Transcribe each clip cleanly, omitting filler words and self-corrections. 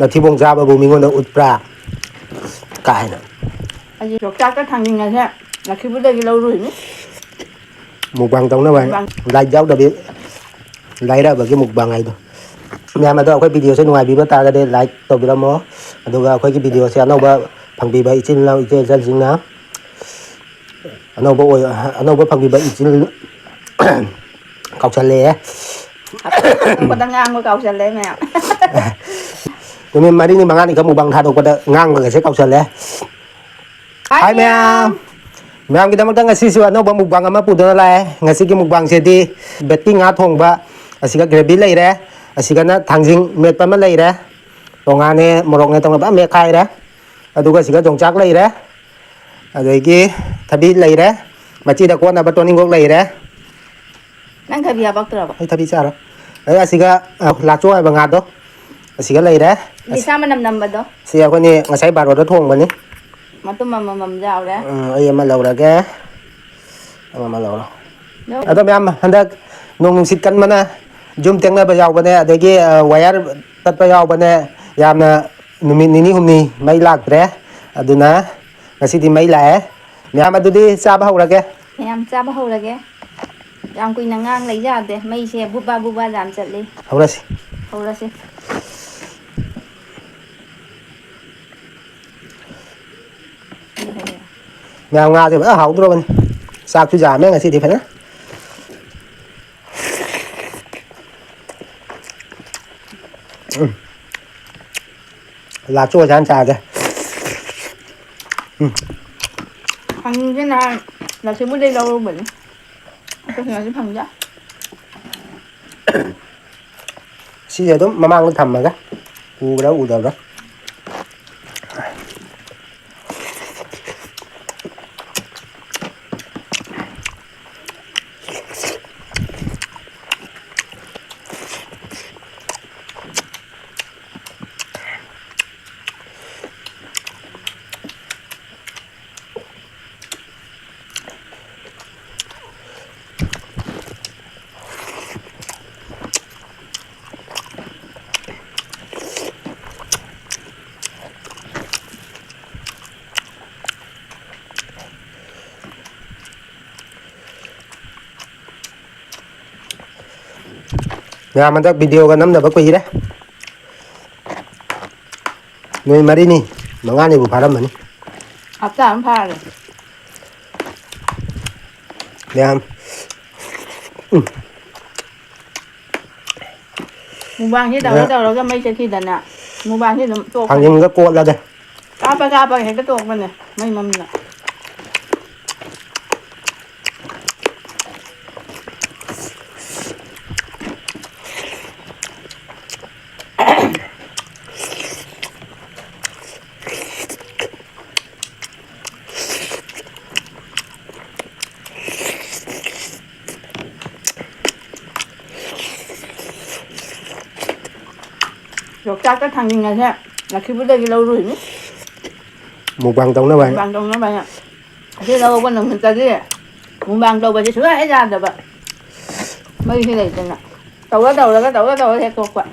นาทีวงจ้าบะบูมีเงินอุดปลากายนะอันนี้ดอกจักก็ทางยังไงใช่เราคิดว่าได้เรารู้ไหมหมูบางตรงนั้นไว้ไล่เจ้าเดี๋ยวไล่ได้แบบที่หมูบางไงตัวแม่มาตัวค่อยวิดีโอเส้นวายบีบตาก็ได้ไล่ตัวบีละหม้อดูว่าค่อยวิดีโอเสียนเอาว่าพังบีบอีจินเราอีเจนจริงนะอันนั้นบ่โอ้ยอันนั้นบ่พังบีบอีจินเขาเฉลยคนตั้งงานมาเก่าเสร็จเลยแม่นี่มาที่นี่บางงานนี่ก็หมู่บางทาดก็ได้งางเลยใช้เขาเฉลยHai ma'am. Ma'am kita magtang ngasi siwa no ba mukbang ama pudo na lai. Ngasi ki mukbang sedi betting nga thong ba asika gravy lai re. Asika na thangjing met pa ma lai re. Tonga ne morok ne tong ba me khai re. Aduga asika jongchak lai re. Adagi thabi lai re. Machi da ko na ba toning gok lai re. Nang thabi abak tra ba. Ai thabi cha ro. Ai asika la cho ai ba nga do. Asika lai re. Bisa manam ba do. Sia ko ni ngasai ba ro da thong ba ni. Mà tôi mà rào đấy. Ai mà lâu rồi cái. Mà lâu rồi. Tôi em handa nung sit kan mana jum teng na bayaw ba ne adagi wire tat bayaw ba ne yamna numit nini humni may lag tre aduna ngasi di may la nyam adudi sa ba hawra ke Em sa ba hawra ke Yang kui nangang lấy ra de may se buba jam chat li hawra si Mèo Nga thì vẫn hậu rồi sao chú già mấy ngày thì phải đó là chua chán trà kìa Thằng cái này là chưa muốn đi đâu bệnh tôi nghĩ cái thằng đó xí giờ đó mà mang lên thầm mà cái u đầu đó Nga man tak video ka nam na ba ko ira. Noi mari ni, mga ni bu param ni. Hafta an fara. Nyam. Mu bang cái đầu cái mấy cái khi đàn ạ. Mu bang cái tổ. Thằng nhưng cái cột là đây. Cá ba cái tổ bên này, mấy mâm nè. Dọc chắc cái thằng như này thế là khi bữa đây lâu rồi nhỉ Một bằng tông nó vậy bằng tông nó vậy ạ thế lâu quan đồng người ta thế một bằng đầu bà chỉ sửa hết ra rồi bạn mấy cái này tên ạ đầu là cái đầu theo tục vậy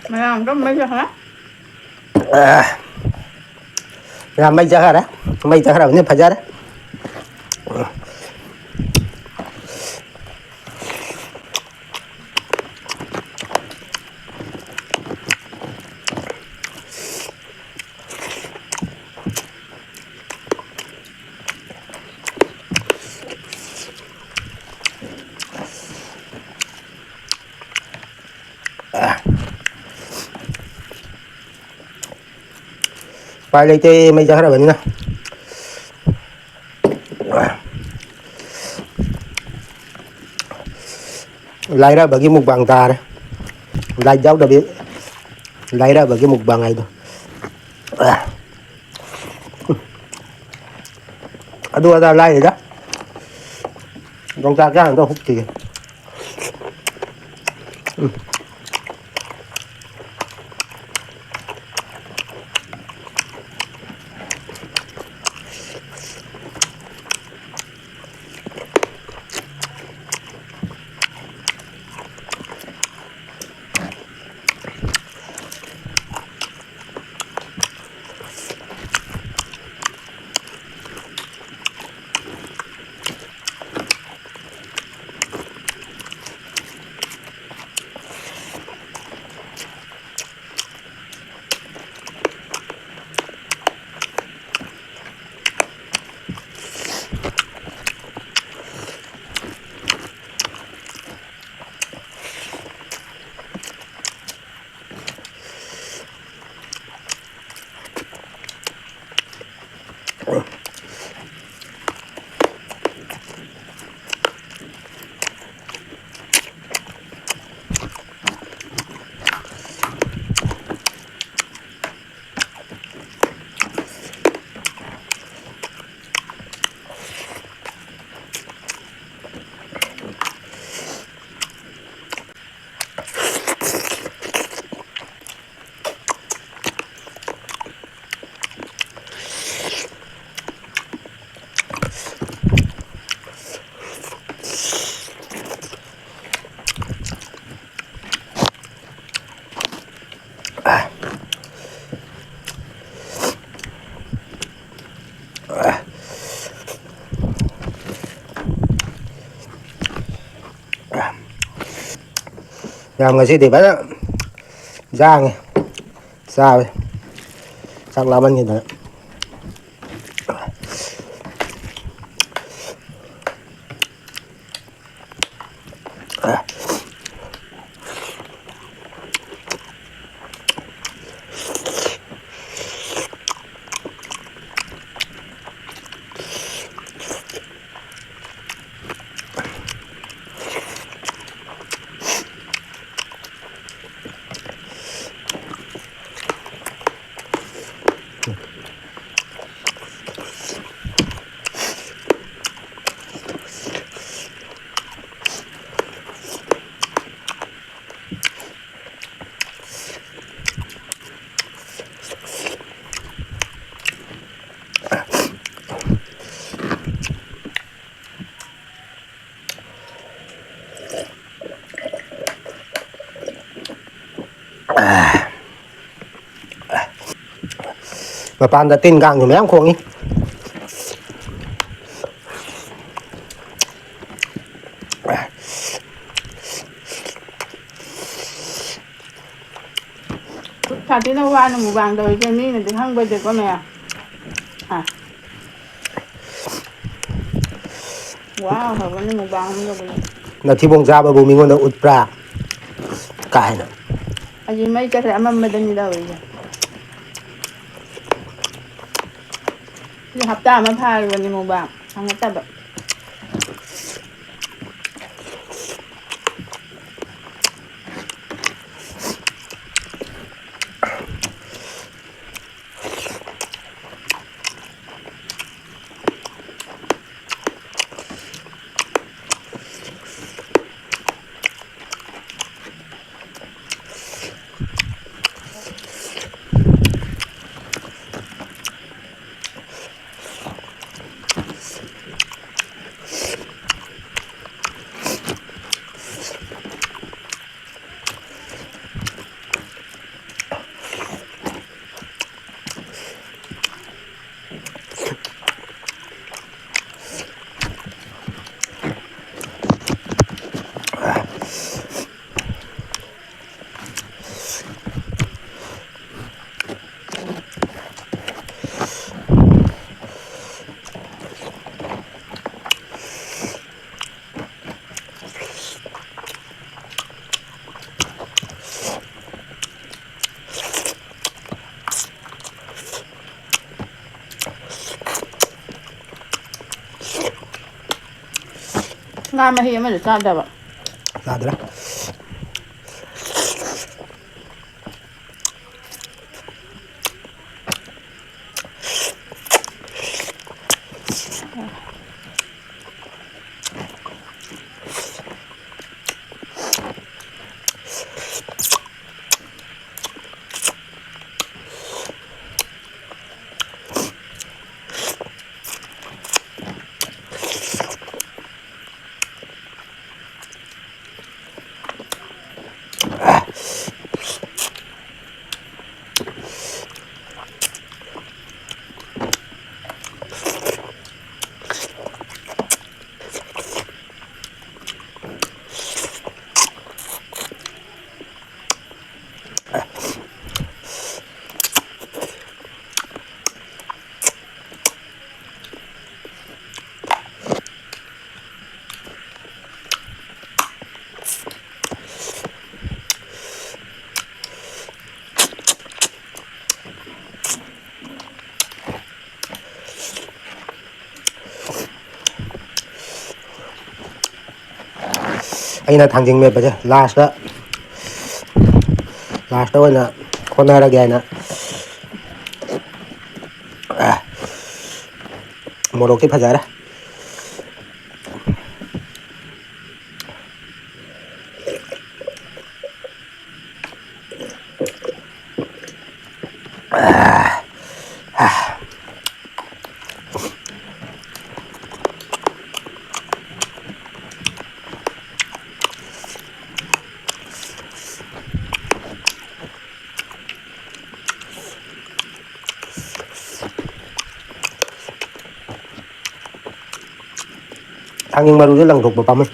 mày làm có mấy giờ hả? Làm mấy giờ đó? Mấy giờ đó nên phải giờ đó. Phải lấy cái mấy giờ đó bệnh nè. Lấy ra bởi cái mục bằng ta đây. Lai jauh dah lai dah bagi mukbang itu. Aduh ada lai dah. Dong tak kan tu hukti. Làm cái gì thì bắt ra nghe sao vậy chắc làm ăn như thế mà pan đã tin gang thì mấy em không ý Thà tí nó qua nó mù vàng đời cho nên là đừng hăng bây giờ con mẹ à wow thật nó mù vàng không được là thì bông ra bà bố mình còn được út ra cái nữa anh gì mấy cái thẻ mà mình đi đâu vậy cái hấp ta mà pha rồi đi mù vàng ăn cái ta bật Nga mà hi mà được sao đâu ạ ra được ꯑꯩꯅ ꯊꯥꯡꯖꯤꯡ ꯃꯦꯠꯄꯁꯦ last ꯑꯣꯏꯅ ꯍꯣꯠꯅꯔꯒꯦꯅ ꯃꯣꯔꯣꯛꯇꯤ ꯐꯖꯔꯦ ꯊꯥꯡꯖꯤꯡ ꯃꯔꯨꯁꯦ ꯂꯪꯊꯣꯛꯄ ꯄꯥꯝꯃꯨꯏ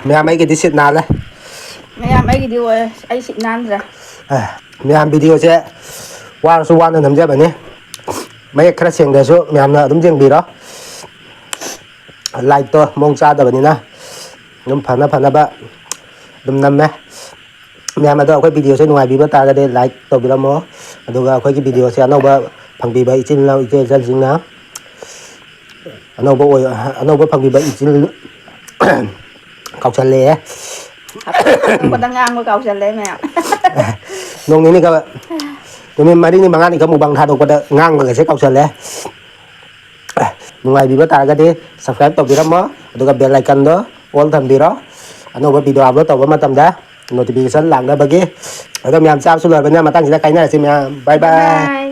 ꯃꯌꯥꯝ ꯑꯩꯒꯤꯗꯤ ꯁꯤꯠ ꯅꯥꯜꯂꯦ ꯃꯌꯥꯝ ꯑꯩꯒꯤꯗꯤ ꯑꯣꯏ ꯑꯩ ꯁꯤꯠ ꯅꯥꯟꯗ꯭ꯔꯦ ꯃꯌꯥꯝ ꯚꯤꯗꯤꯑꯣꯁꯦ ꯋꯥꯔꯁꯨ ꯋꯥꯅ ꯅꯝꯖꯕꯅꯤ ꯃꯌꯦꯛ ꯈꯔ ꯁꯦꯡꯗ꯭ꯔꯁꯨ ꯃꯌꯥꯝꯅ ꯑꯗꯨꯝ ꯌꯦꯡꯕꯤꯔꯣ ꯂꯥꯏꯠꯇꯣ ꯃꯑꯣꯡ ꯆꯥꯗꯕꯅꯤꯅ ꯑꯗꯨꯝ ꯐꯅꯕ ꯑꯗꯨꯝ ꯅꯝꯃꯦ ꯃꯌꯥꯝ ꯑꯗꯣ ꯑꯩꯈꯣꯏ ꯚꯤꯗꯤꯑꯣꯁꯦ ꯅꯨꯡꯉꯥꯏꯕꯤꯕ ꯇꯥꯔꯒꯗꯤ ꯂꯥꯏꯛ ꯇꯧꯕꯤꯔꯝꯃꯣ ꯑꯗꯨꯒ ꯑꯩꯈꯣꯏꯒꯤ ꯚꯤꯗꯤꯑꯣꯁꯦ ꯑꯅꯧꯕ ꯐꯪꯕꯤꯕ ꯏꯆꯤꯜ ꯏꯅꯥꯎ ꯏꯆꯦ ꯏꯆꯜꯁꯤꯡꯅ ꯑꯅꯧꯕ ꯐꯪꯕꯤꯕ ꯏꯆꯤꯜ ꯀꯥꯎꯁꯜꯂꯛꯑꯦ ꯍꯥꯄꯣꯛꯄꯗ ꯉꯥꯡꯕ ꯀꯥꯎꯁꯜꯂꯦ ꯃꯌꯥꯝ ꯅꯣꯡ ꯅꯤꯅꯤꯒ ꯅꯨꯃꯤꯠ 4ꯅꯤ 5ꯅꯤꯒ ꯃꯨꯛꯕꯥꯡ ꯊꯥꯗꯣꯛꯄꯗ ꯉꯥꯡꯕꯒꯁꯦ ꯀꯥꯎꯁꯜꯂꯦ ꯅꯨꯡꯉꯥꯏꯕꯤꯕ ꯇꯥꯔꯒꯗꯤ ꯁꯕꯁꯀ꯭ꯔꯥꯏꯕ ꯇꯧꯕꯤꯔꯝꯃꯣ ꯑꯗꯨꯒ ꯕꯦꯜ ꯑꯥꯏꯀꯟꯗꯣ ꯑꯣꯜ ꯊꯝꯕꯤꯔꯣ ꯑꯅꯧꯕ ꯚꯤꯗꯤꯑꯣ ꯑꯞꯂꯣꯗ ꯇꯧꯕ ꯃꯇꯝꯗ ꯅꯣꯇꯤꯐꯤꯀꯦꯁꯟ ꯂꯥꯛꯅꯕꯒꯤ ꯑꯗꯣ ꯃꯌꯥꯝ ꯆꯥꯕꯁꯨ ꯂꯣꯏꯔꯕꯅꯤꯅ ꯃꯇꯥꯡꯁꯤꯗ ꯀꯥꯏꯅꯔꯁꯤ ꯃꯌꯥꯝ ꯕꯥꯏ ꯕꯥꯏ